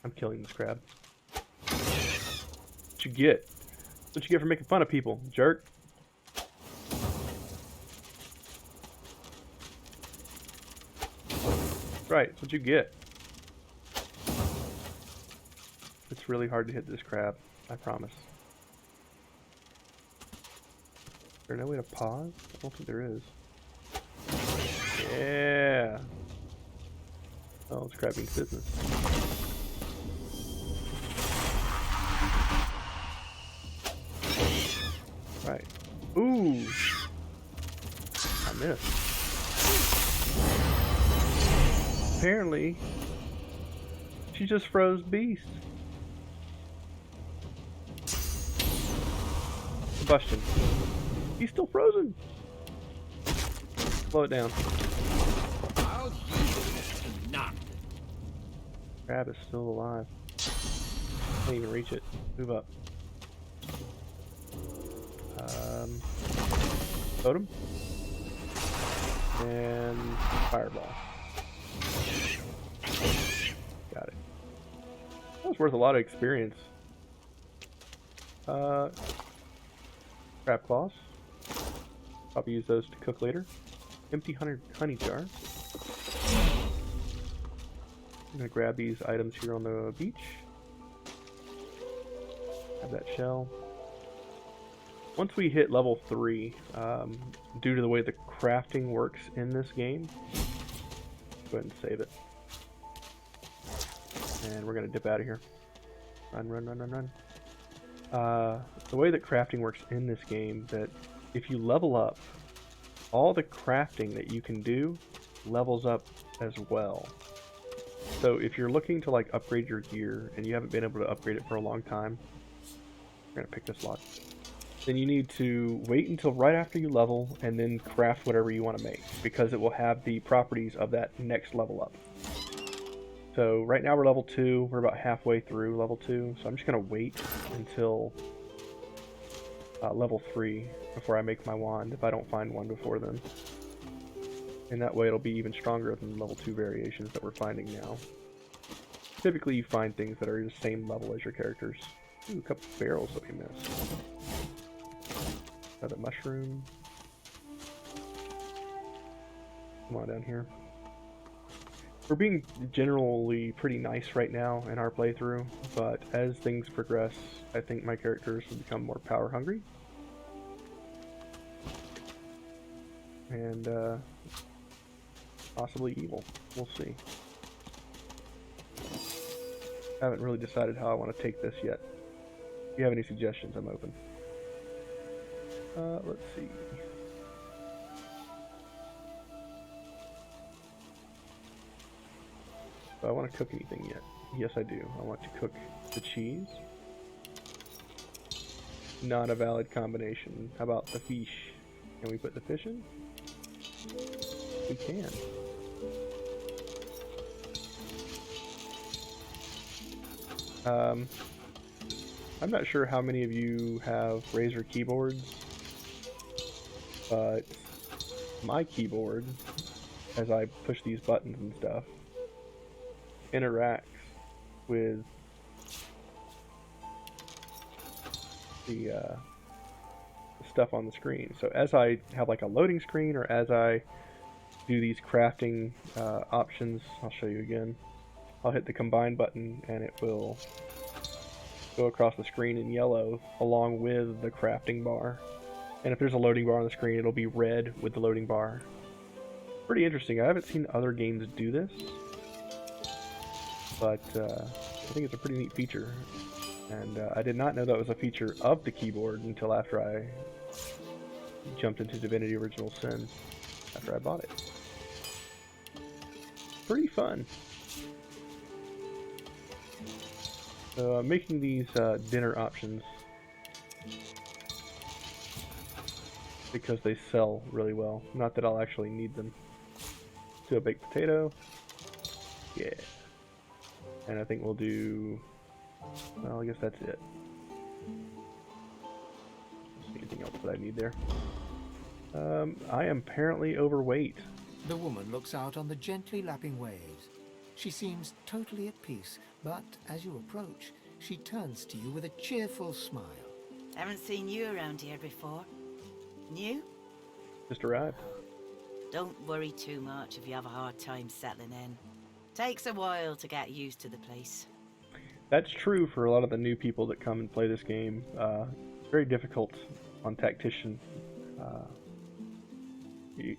I'm killing this crab. What you get? What you get for making fun of people, jerk? Right, that's what you get. It's really hard to hit this crab, I promise. Is there no way to pause? I don't think there is. Yeah. Oh, it's crab means business. Right. Ooh! I missed. Apparently, she just froze Beast. Combustion. He's still frozen. Slow it down. I'll use it not. Crab is still alive. Can't even reach it. Move up. Totem. And fireball. Got it. That was worth a lot of experience. Crab claws. Probably use those to cook later. Empty honey jars. I'm gonna grab these items here on the beach. Have that shell. Once we hit level 3, due to the way the crafting works in this game, go ahead and save it. And we're gonna dip out of here. Run, run, run, run, run. The way that crafting works in this game, that if you level up, all the crafting that you can do levels up as well. So if you're looking to like upgrade your gear and you haven't been able to upgrade it for a long time, we're gonna pick this lock. Then you need to wait until right after you level and then craft whatever you want to make, because it will have the properties of that next level up. So right now we're level 2, we're about halfway through level 2, so I'm just gonna wait until level 3 before I make my wand, if I don't find one before then. And that way it'll be even stronger than the level 2 variations that we're finding now. Typically you find things that are the same level as your characters. Ooh, a couple barrels that we missed. Another mushroom. Come on down here. We're being generally pretty nice right now in our playthrough, but as things progress, I think my characters will become more power hungry. And possibly evil. We'll see. I haven't really decided how I want to take this yet. If you have any suggestions, I'm open. Let's see. Do I want to cook anything yet? Yes, I do. I want to cook the cheese. Not a valid combination. How about the fish? Can we put the fish in? We can. I'm not sure how many of you have Razer keyboards, but my keyboard, as I push these buttons and stuff, interacts with the stuff on the screen. So as I have like a loading screen, or as I do these crafting options, I'll show you again. I'll hit the combine button and it will go across the screen in yellow along with the crafting bar. And if there's a loading bar on the screen, it'll be red with the loading bar. Pretty interesting. I haven't seen other games do this, but I think it's a pretty neat feature. And I did not know that was a feature of the keyboard until after I jumped into Divinity Original Sin, after I bought it. Pretty fun. So I'm making these dinner options because they sell really well. Not that I'll actually need them. Do a baked potato. Yeah. And I think we'll do... well, I guess that's it. Anything else that I need there? I am apparently overweight. The woman looks out on the gently lapping waves. She seems totally at peace, but as you approach, she turns to you with a cheerful smile. Haven't seen you around here before. New? Just arrived. Don't worry too much if you have a hard time settling in. Takes a while to get used to the place. That's true for a lot of the new people that come and play this game. It's very difficult on Tactician.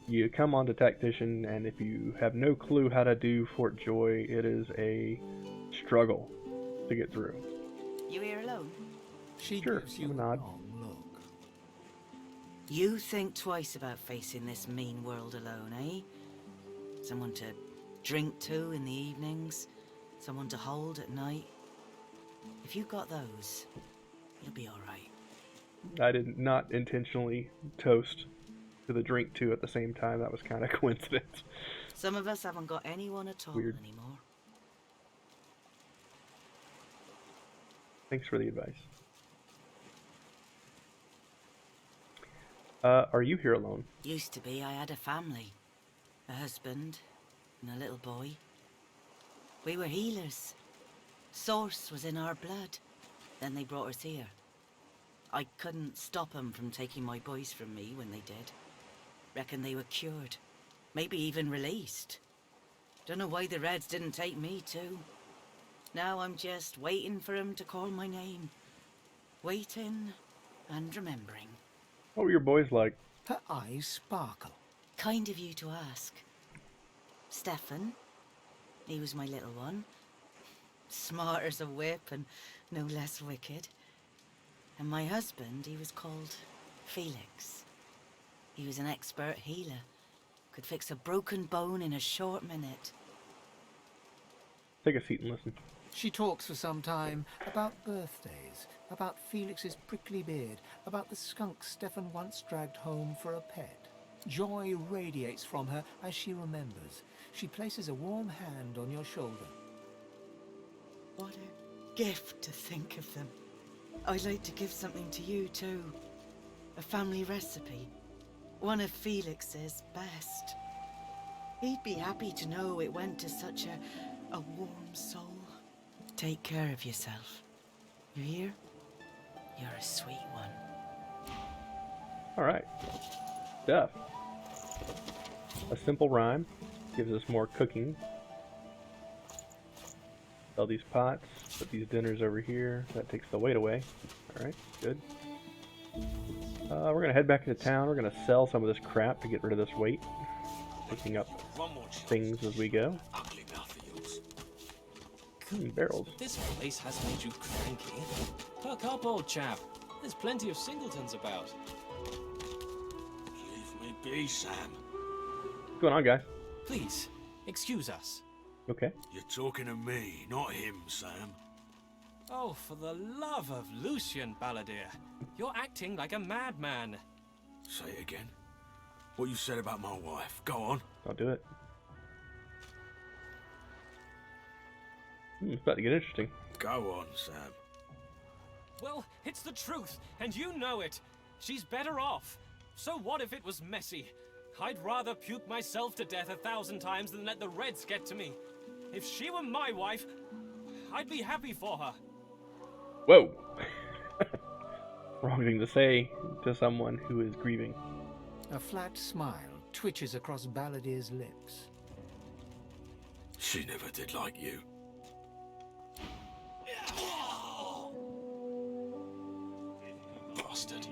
You come onto Tactician, and if you have no clue how to do Fort Joy, it is a struggle to get through. You here alone? She Sure, gives you I'm a a nod. long look. You think twice about facing this mean world alone, eh? Someone to drink to in the evenings, someone to hold at night. If you got those, you'll be alright. I did not intentionally toast to the drink too at the same time. That was kind of coincidence. Some of us haven't got anyone at all Weird. anymore. Thanks for the advice. Are you here alone? Used to be I had a family. A husband and a little boy. We were healers. Source was in our blood. Then they brought us here. I couldn't stop them from taking my boys from me when they did. Reckon they were cured. Maybe even released. Don't know why the Reds didn't take me too. Now I'm just waiting for him to call my name. Waiting and remembering. What were your boys like? Her eyes sparkle. Kind of you to ask. Stefan, he was my little one. Smart as a whip and no less wicked. And my husband, he was called Felix. He was an expert healer. Could fix a broken bone in a short minute. Take a seat and listen. She talks for some time about birthdays, about Felix's prickly beard, about the skunk Stefan once dragged home for a pet. Joy radiates from her as she remembers. She places a warm hand on your shoulder. What a gift to think of them. I'd like to give something to you too. A family recipe. One of Felix's best. He'd be happy to know it went to such a warm soul. Take care of yourself. You hear? You're a sweet one. Alright. Stuff. A simple rhyme gives us more cooking. Sell these pots, put these dinners over here. That takes the weight away. Alright, good. We're gonna head back into town. We're gonna sell some of this crap to get rid of this weight. Picking up things as we go. Ugly mouth of yours. Barrels. This place has made you cranky. Perk up, old chap. There's plenty of singletons about. Leave me be, Sam. What's going on, guys? Please, excuse us. Okay. You're talking to me, not him, Sam. Oh, for the love of Lucian, Balladeer. You're acting like a madman. Say it again. What you said about my wife. Go on. I'll do it. It's about to get interesting. Go on, Sam. Well, it's the truth, and you know it. She's better off. So what if it was messy? I'd rather puke myself to death 1,000 times than let the Reds get to me. If she were my wife, I'd be happy for her. Whoa! Wrong thing to say to someone who is grieving. A flat smile twitches across Balladeer's lips. She never did like you. Bastard.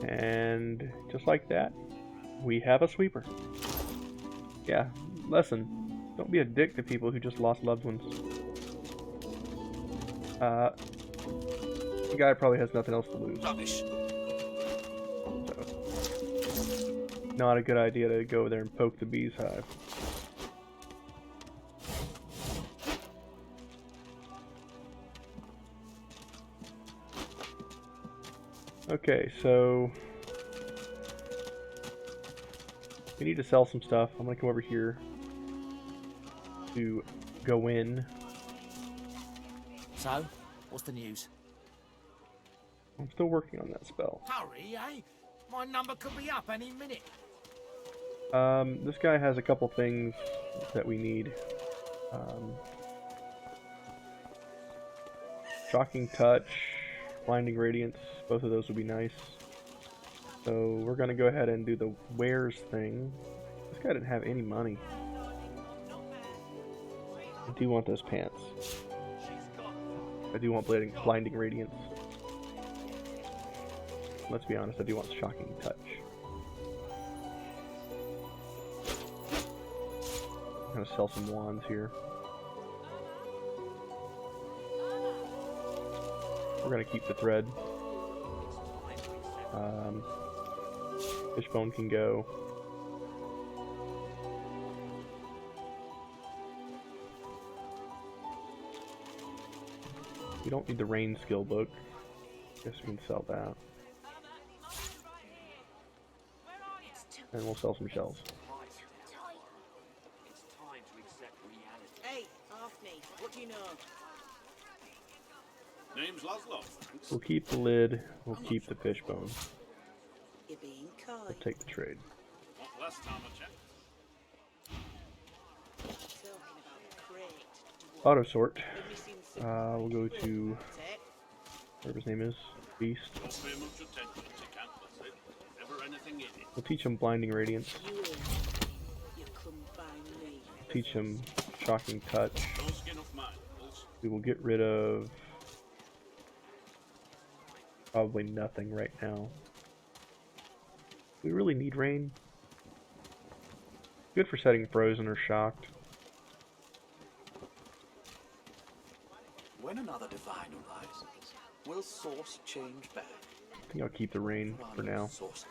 And just like that, we have a sweeper. Yeah, lesson. Don't be a dick to people who just lost loved ones. The guy probably has nothing else to lose. Rubbish. So, not a good idea to go there and poke the bee's hive. Okay, so we need to sell some stuff. I'm gonna come over here to go in. So, what's the news? I'm still working on that spell. Hurry, eh? My number could be up any minute. This guy has a couple things that we need. Shocking Touch, Blinding Radiance, both of those would be nice. So we're gonna go ahead and do the wares thing. This guy didn't have any money. I do want those pants. I do want Blinding Radiance. Let's be honest, I do want Shocking Touch. I'm gonna sell some wands here. We're gonna keep the thread. Fishbone can go. We don't need the rain skill book. Guess we can sell that. And we'll sell some shells. Hey, Arfney, what do you know? Name's Laszlo. We'll keep the lid. We'll keep the fishbone. You're being kind. We'll take the trade. Not last time I checked. Talking about the crate. Auto sort. We're missing some We'll go to whatever his name is. Beast. Don't pay much attention to camp, that's it. Never anything in it. We'll teach him Blinding Radiance. You combine me. Teach him Shocking Touch. No skin off mine, Bulls. We will get rid of probably nothing right now. We really need rain. Good for setting frozen or shocked. When another divine arises, will source change back? I think I'll keep the rain for now. Sorcerers?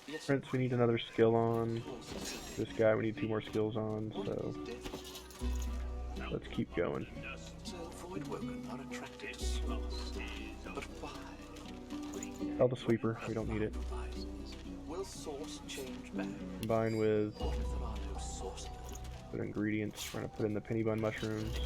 Yes, Prince, we need another skill on. This guy, we need 2 more skills on, so let's keep going. so Voidwoken are attracted to source. But why? Sell the sweeper, we don't need it. Arises, will source change back? Combine with What if there are no sorcerers? good ingredients. We're gonna put in the penny bun mushrooms.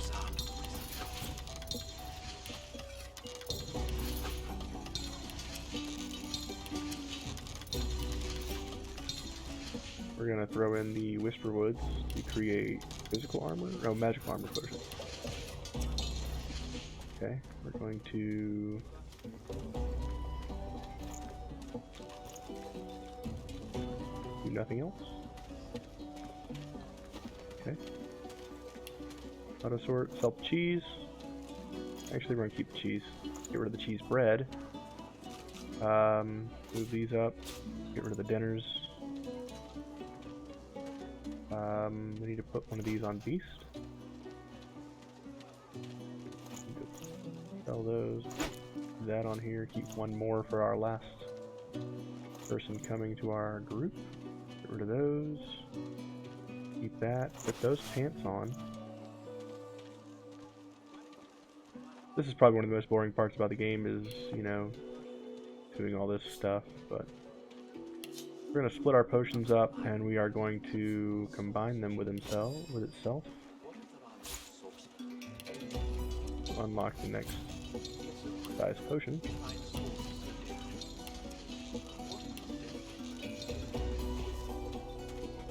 We're gonna throw in the Whisper Woods to create physical armor. No, magical armor potion. Okay, we're going to do nothing else. Okay. Auto sort, sell the cheese. Actually, we're gonna keep the cheese. Get rid of the cheese bread. Move these up. Get rid of the dinners. We need to put one of these on Beast. Sell those. Put that on here. Keep one more for our last person coming to our group. Get rid of those. Keep that. Put those pants on. This is probably one of the most boring parts about the game is, you know, doing all this stuff, but we're going to split our potions up and we are going to combine them with itself. Unlock the next size potion.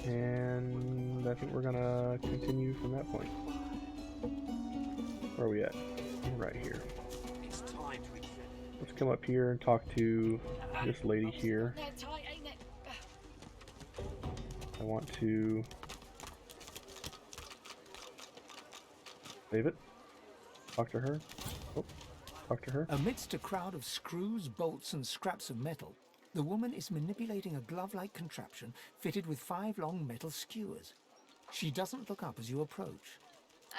And I think we're going to continue from that point. Where are we at? Right here. Let's come up here and talk to this lady here. I want to save it. Talk to her. Oh, talk to her. Amidst a crowd of screws, bolts, and scraps of metal, the woman is manipulating a glove-like contraption fitted with 5 long metal skewers. She doesn't look up as you approach.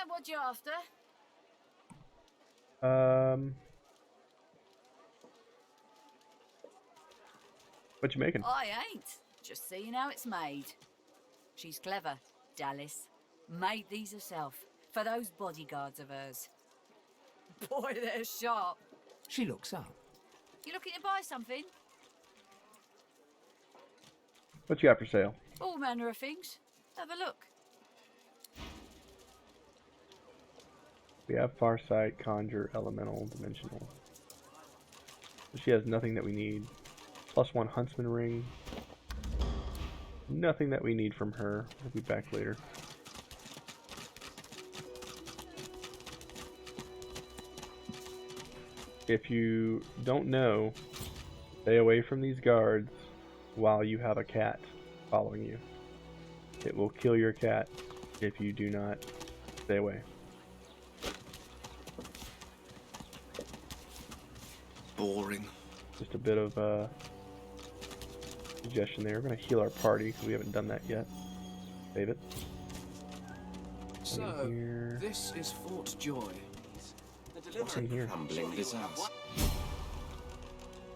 And what you after? What you making? I ain't. Just seeing how it's made. She's clever, Dallas. Made these herself, for those bodyguards of hers. Boy, they're sharp. She looks up. You looking to buy something? What you got for sale? All manner of things. Have a look. We have Farsight, Conjure, Elemental, Dimensional. She has nothing that we need. +1 huntsman ring. Nothing that we need from her. We'll be back later. If you don't know, stay away from these guards while you have a cat following you. It will kill your cat if you do not stay away. Boring. Just a bit of suggestion there. We're going to heal our party because we haven't done that yet. Save it. So, here. this is Fort Joy. What's in here? Crumbling disaster.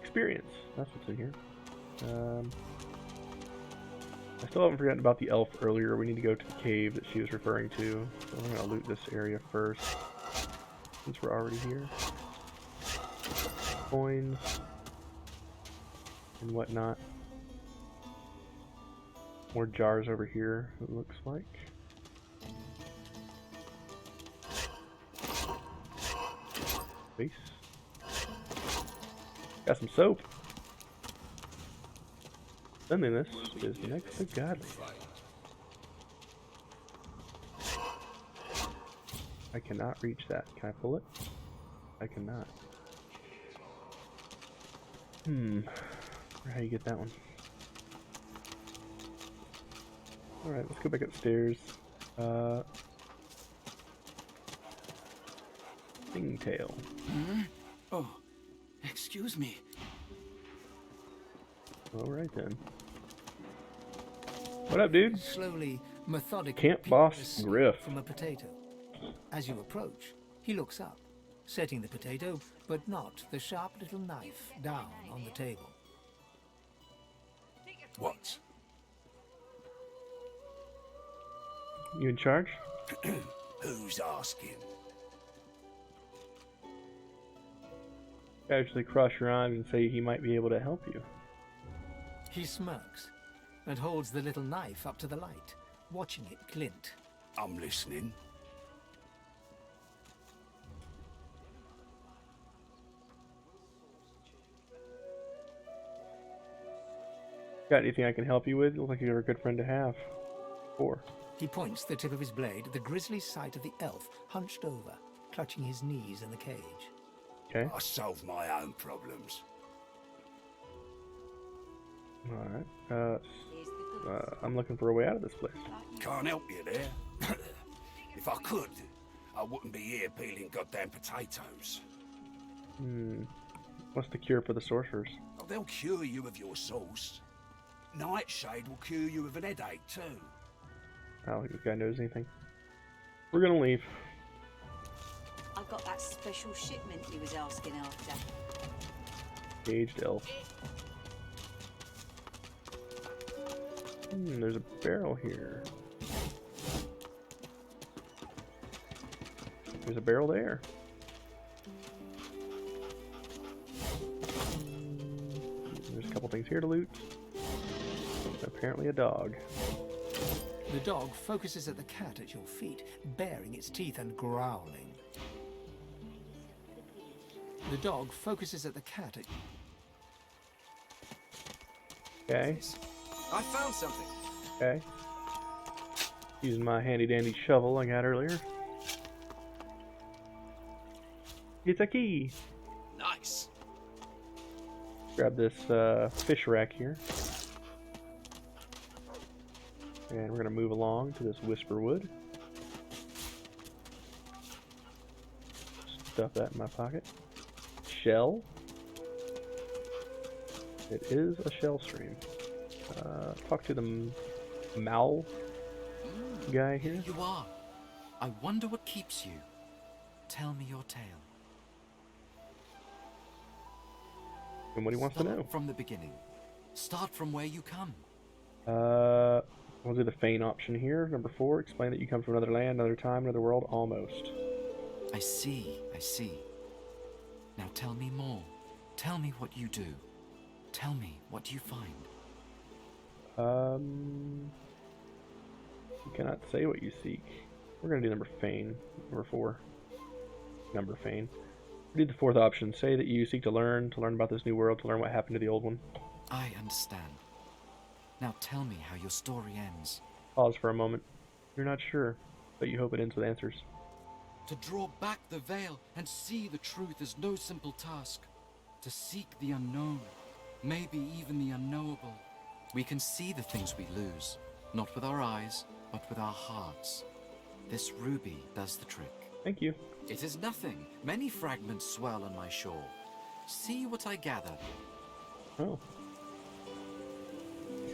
Experience. That's what's in here. I still haven't forgotten about the elf earlier. We need to go to the cave that she was referring to. So I'm going to loot this area first, since we're already here. Coins and whatnot. More jars over here, it looks like. Base. Got some soap. Cleanliness is next to godly. I cannot reach that. Can I pull it? I cannot. How do you get that one? Alright, let's go back upstairs. Stingtail. Oh, excuse me. Alright then. What up, dude? Slowly, methodically, Camp peels Boss the skin Griff. from a potato. As you approach, he looks up, setting the potato, but not the sharp little knife, down on the table. What? You in charge? Who's asking? Casually cross your arm and say he might be able to help you. He smirks and holds the little knife up to the light, watching it glint. I'm listening. Got anything I can help you with? You look like you're a good friend to have. 4. He points the tip of his blade at the grisly sight of the elf hunched over, clutching his knees in the cage. Okay. I solve my own problems. Alright. I'm looking for a way out of this place. Can't help you there. If I could, I wouldn't be here peeling goddamn potatoes. What's the cure for the sorcerers? Oh, they'll cure you of your sauce. Nightshade will cure you of an headache too. I don't think this guy knows anything. We're gonna leave. I got that special shipment he was asking after. Aged elf. There's a barrel here. There's a barrel there. There's a couple things here to loot. Apparently a dog. The dog focuses at the cat at your feet, baring its teeth and growling. The dog focuses at the cat at... Okay. I found something. Okay. Using my handy dandy shovel I got earlier. It's a key. Nice. Grab this fish rack here. And we're gonna move along to this Whisperwood. Stuff that in my pocket. Shell. It is a shell stream. Talk to the Mal guy here. You are. I wonder what keeps you. Tell me your tale. And what he wants to know. Start from the beginning. Start from where you come. We'll do the feign option here. Number 4, explain that you come from another land, another time, another world, almost. I see, I see. Now tell me more. Tell me what you do. Tell me what you find. You cannot say what you seek. We're gonna do number feign. Number 4. Number feign. We did the 4th option. Say that you seek to learn about this new world, to learn what happened to the old one. I understand. Now tell me how your story ends. Pause for a moment. You're not sure, but you hope it ends with answers. To draw back the veil and see the truth is no simple task. To seek the unknown, maybe even the unknowable. We can see the things we lose, not with our eyes, but with our hearts. This ruby does the trick. Thank you. It is nothing. Many fragments swirl on my shore. See what I gather. Oh.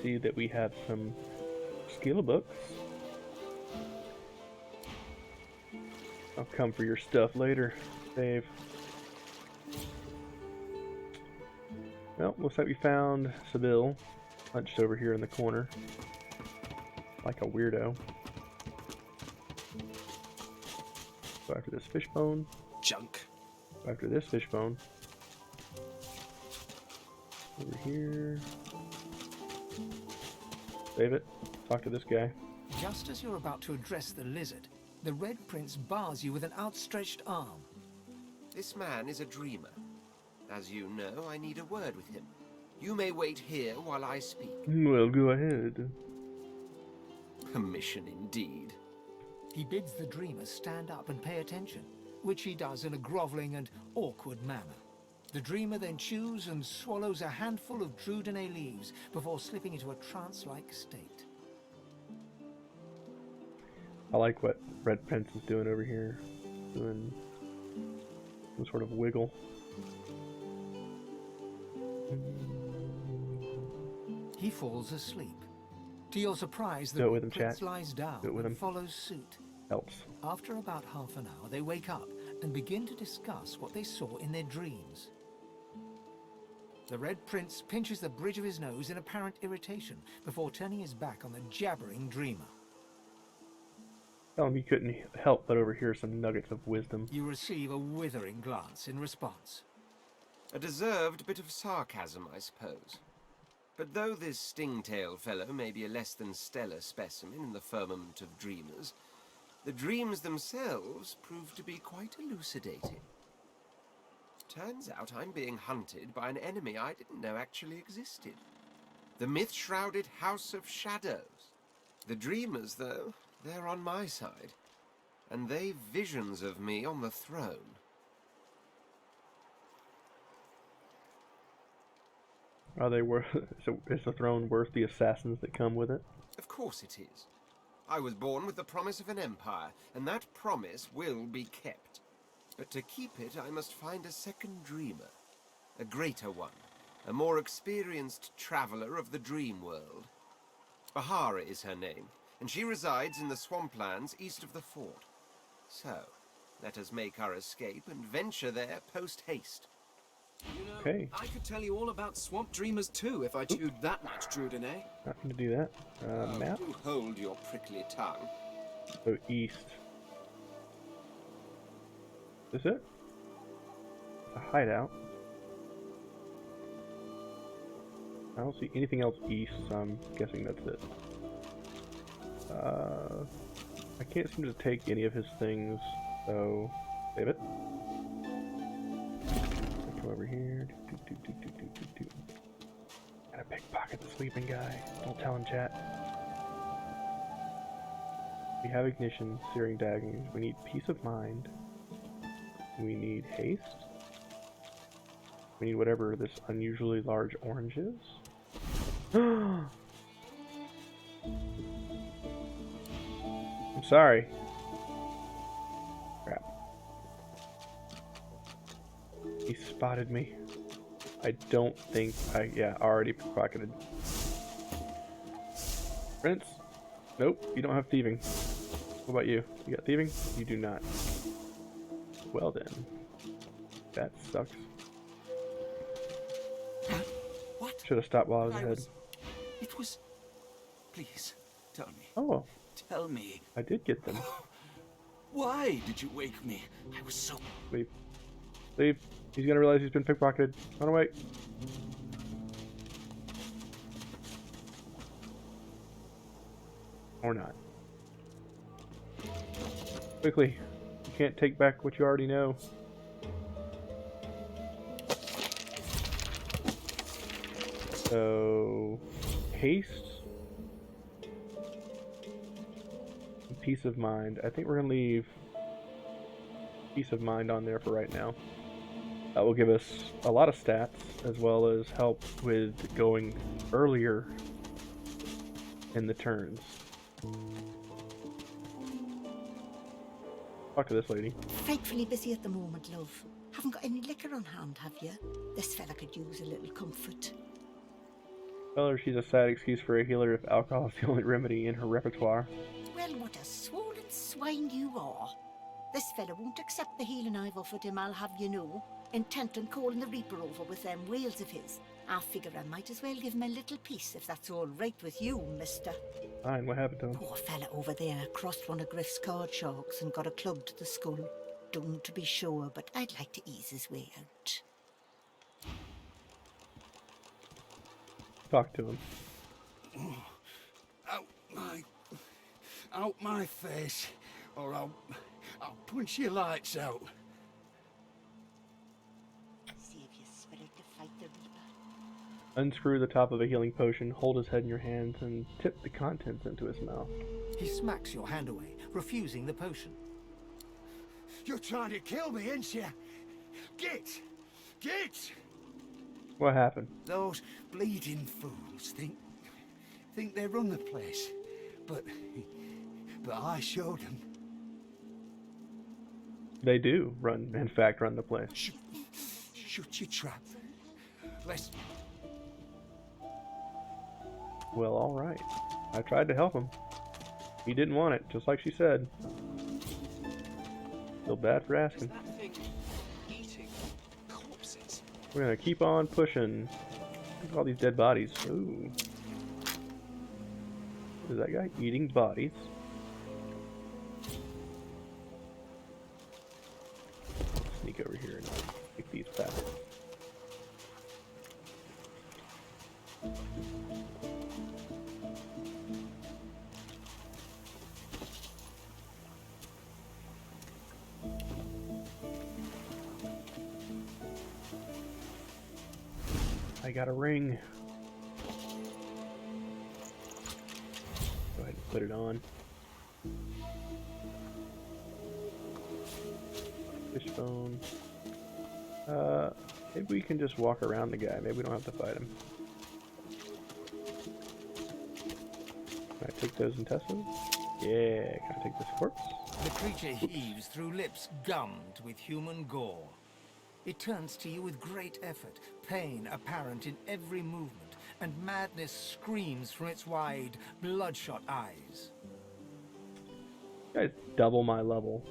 See that we have some skill books. I'll come for your stuff later, Dave. Well, looks like we found Sybil hunched over here in the corner, like a weirdo. Go after this fishbone. Junk. Go after this fishbone. Over here. Save it. Talk to this guy. Just as you're about to address the lizard, the Red Prince bars you with an outstretched arm. This man is a dreamer. As you know, I need a word with him. You may wait here while I speak. Well, go ahead. Permission indeed. He bids the dreamer stand up and pay attention, which he does in a groveling and awkward manner. The dreamer then chews and swallows a handful of Divinity leaves before slipping into a trance-like state. I like what Red Prince is doing over here. Doing some sort of wiggle. He falls asleep. To your surprise, Do the it with him, Prince chat. lies down Do it with and him. follows suit. Helps. After about half an hour, they wake up and begin to discuss what they saw in their dreams. The Red Prince pinches the bridge of his nose in apparent irritation before turning his back on the jabbering dreamer. Tell him you couldn't help but overhear some nuggets of wisdom. You receive a withering glance in response. A deserved bit of sarcasm, I suppose. But though this stingtail fellow may be a less than stellar specimen in the firmament of dreamers, the dreams themselves prove to be quite elucidating. Turns out I'm being hunted by an enemy I didn't know actually existed. The myth-shrouded House of Shadows. The dreamers, though, they're on my side. And they've visions of me on the throne. Are they worth? Is the throne worth the assassins that come with it? Of course it is. I was born with the promise of an empire, and that promise will be kept. But to keep it, I must find a second dreamer. A greater one. A more experienced traveler of the dream world. Bahara is her name, and she resides in the swamplands east of the fort. So, let us make our escape and venture there post-haste. You know, Okay. I could tell you all about swamp dreamers too if I chewed that much Divinity. Not going to do that. Map. Do hold your prickly tongue. So east. Is this it? A hideout. I don't see anything else east, so I'm guessing that's it. I can't seem to take any of his things, so save it. Come over here. Gotta pickpocket the sleeping guy. Don't tell him, chat. We have ignition, searing daggers. We need peace of mind. We need haste. We need whatever this unusually large orange is. I'm sorry. Crap. He spotted me. I don't think yeah, already pickpocketed. Prince? Nope, you don't have thieving. What about you? You got thieving? You do not. Well then. That sucks. What? Should have stopped while I was ahead. It was... Please, tell me. Oh, Tell me. I did get them. Why did you wake me? I was so... Leave. Leave. He's gonna realize he's been pickpocketed. Run away. Or not. Quickly. You can't take back what you already know. So, haste, and peace of mind. I think we're gonna leave peace of mind on there for right now. That will give us a lot of stats, as well as help with going earlier in the turns. Talk to this lady. Frightfully busy at the moment, love. Haven't got any liquor on hand, have you? This fella could use a little comfort. Tell her she's a sad excuse for a healer if alcohol is the only remedy in her repertoire. Well, what a swollen swine you are. This fella won't accept the healing I've offered him, I'll have you know. Intent on calling the Reaper over with them whales of his. I figure I might as well give him a little piece if that's all right with you, mister. Fine, what happened to him? Poor fella over there crossed one of Griff's card sharks and got a club to the skull. Don't to be sure, but I'd like to ease his way out. Talk to him. Out my face, or I'll punch your lights out. Save your spirit to fight the Reaper. Unscrew the top of a healing potion, hold his head in your hands, and tip the contents into his mouth. He smacks your hand away, refusing the potion. You're trying to kill me, ain't you? Get! What happened? Those bleeding fools think they run the place, but I showed them. They do in fact run the place. Shut your trap. Let's. Well, alright. I tried to help him. He didn't want it, just like she said. Feel bad for asking. That thing eating corpses. We're gonna keep on pushing. Look at all these dead bodies. Ooh. What is that guy? Eating bodies. Sneak over here and pick these back. I got a ring. Go ahead and put it on. Fishbone. Maybe we can just walk around the guy. Maybe we don't have to fight him. Can I take those intestines? Yeah, can I take this corpse? The creature heaves through lips gummed with human gore. It turns to you with great effort, pain apparent in every movement, and madness screams from its wide, bloodshot eyes. You guys double my level.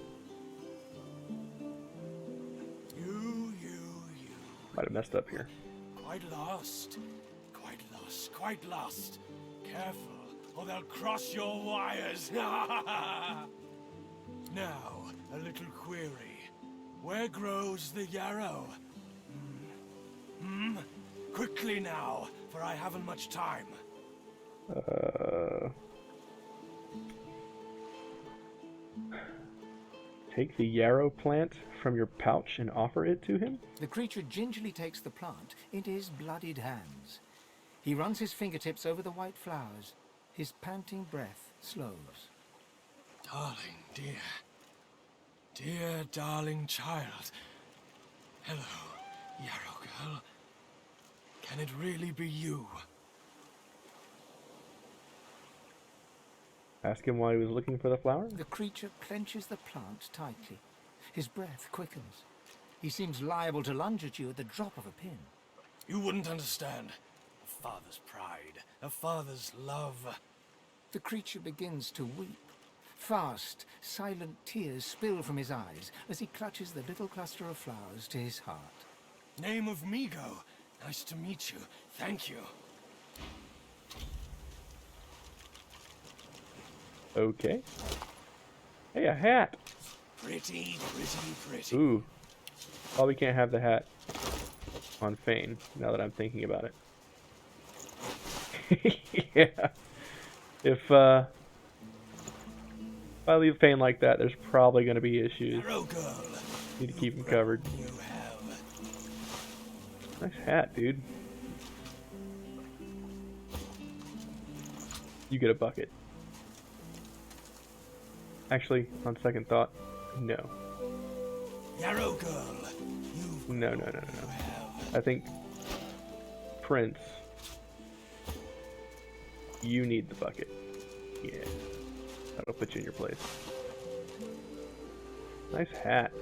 You. Might have messed up here. Quite lost. Careful, or they'll cross your wires. Now, a little query. Where grows the yarrow? Quickly now, for I haven't much time. Take the yarrow plant from your pouch and offer it to him? The creature gingerly takes the plant into his bloodied hands. He runs his fingertips over the white flowers. His panting breath slows. Darling, dear darling child. Hello, yarrow girl. Can it really be you? Ask him why he was looking for the flower? The creature clenches the plant tightly. His breath quickens. He seems liable to lunge at you at the drop of a pin. You wouldn't understand. A father's pride, a father's love. The creature begins to weep. Fast, silent tears spill from his eyes as he clutches the little cluster of flowers to his heart. Name of Migo. Nice to meet you. Thank you. Okay. Hey, a hat! Pretty. Ooh. Probably can't have the hat on Fane, now that I'm thinking about it. Yeah. If I leave Fane like that, there's probably going to be issues. Need to keep him covered. Nice hat, dude. You get a bucket. Actually, on second thought, no. Yarrow girl, you No. I think, Prince, you need the bucket. Yeah. That'll put you in your place. Nice hat.